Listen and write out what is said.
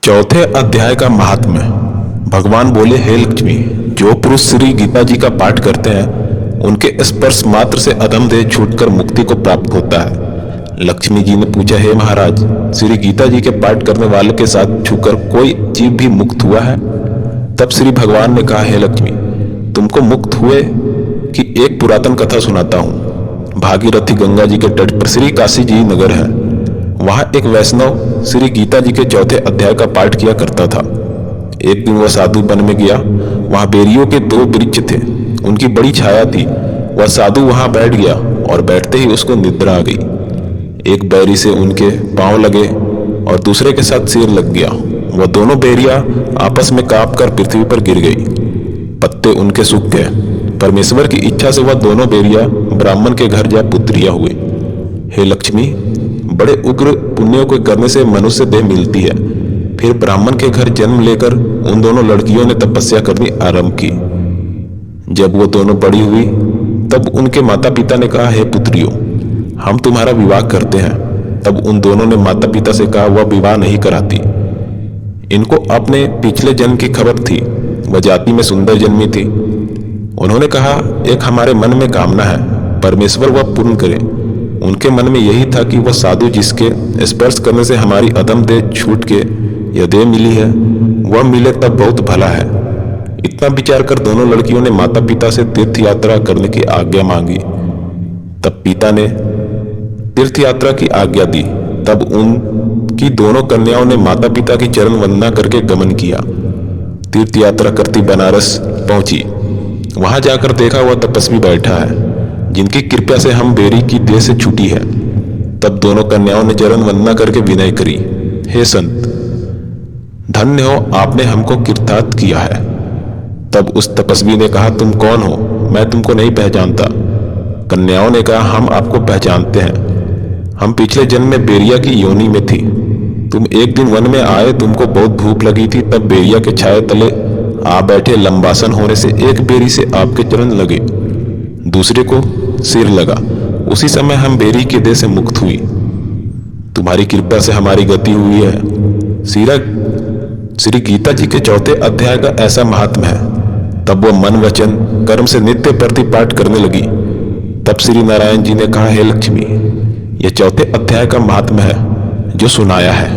चौथे अध्याय का महात्म्य। भगवान बोले, हे लक्ष्मी, जो पुरुष श्री गीता जी का पाठ करते हैं उनके स्पर्श मात्र से अधम देह छूटकर मुक्ति को प्राप्त होता है। लक्ष्मी जी ने पूछा, हे महाराज, श्री गीता जी के पाठ करने वाले के साथ छूकर कोई जीव भी मुक्त हुआ है? तब श्री भगवान ने कहा, हे लक्ष्मी, तुमको मुक्त हुए कि एक पुरातन कथा सुनाता हूँ। भागीरथी गंगा जी के तट पर श्री काशी जी नगर है। वहां एक वैष्णव श्री गीता जी के चौथे अध्याय का पाठ किया करता था। एक दिन वह साधु वन में गया। वहां बेरियों के 2 वृक्ष थे, उनकी बड़ी छाया थी। वह साधु वहां बैठ गया और बैठते ही उसको निद्रा आ गई। एक बैरी से उनके पांव लगे और दूसरे के साथ सिर लग गया। वह दोनों बेरियां आपस में कांपकर पृथ्वी पर गिर गई। पत्ते उनके सूख गए। परमेश्वर की इच्छा से वह दोनों बेरियां ब्राह्मण के घर जा पुत्रियां हुए। हे लक्ष्मी, बड़े उग्र पुण्यों को करने से मनुष्य देह मिलती है। फिर ब्राह्मण के घर जन्म लेकर उन दोनों लड़कियों ने तपस्या करनी आरंभ की। जब वो दोनों बड़ी हुई तब उनके माता पिता ने कहा, हे पुत्रियों, हम तुम्हारा विवाह करते हैं। तब उन दोनों ने माता पिता से कहा, वह विवाह नहीं कराती। इनको अपने पिछले जन्म की खबर थी। वह जाति में सुंदर जन्मी थी। उन्होंने कहा, एक हमारे मन में कामना है, परमेश्वर वह पूर्ण करे। उनके मन में यही था कि वह साधु जिसके स्पर्श करने से हमारी अधम देह छूट के यह देह मिली है, वह मिले तब बहुत भला है। इतना विचार कर दोनों लड़कियों ने माता पिता से तीर्थ यात्रा करने की आज्ञा मांगी। तब पिता ने तीर्थ यात्रा की आज्ञा दी। तब उनकी दोनों कन्याओं ने माता पिता की चरण वंदना करके गमन किया। तीर्थ यात्रा करती बनारस पहुंची। वहां जाकर देखा वह तपस्वी बैठा है, जिनकी कृपा से हम बेरी की देह से छूटी है। तब दोनों कन्याओं ने चरण वंदना करके विनय करी, हे संत, धन्य हो, आपने हमको कृतार्थ किया है। तब उस तपस्वी ने कहा, तुम कौन हो? मैं तुमको नहीं पहचानता। कन्याओं ने कहा, हम आपको पहचानते हैं। हम पिछले जन्म में बेरिया की योनि में थी। तुम एक दिन वन में आए, तुमको बहुत भूख लगी थी। तब बेरिया के छाए तले आ बैठे। लंबासन होने से एक बेरी से आपके चरण लगे, दूसरे को सिर लगा। उसी समय हम बेरी के देह से मुक्त हुई। तुम्हारी कृपा से हमारी गति हुई है। श्री गीता जी के चौथे अध्याय का ऐसा महात्म्य है। तब वह मन वचन कर्म से नित्य प्रति पाठ करने लगी। तब श्री नारायण जी ने कहा, हे लक्ष्मी, यह चौथे अध्याय का महात्म्य है जो सुनाया है।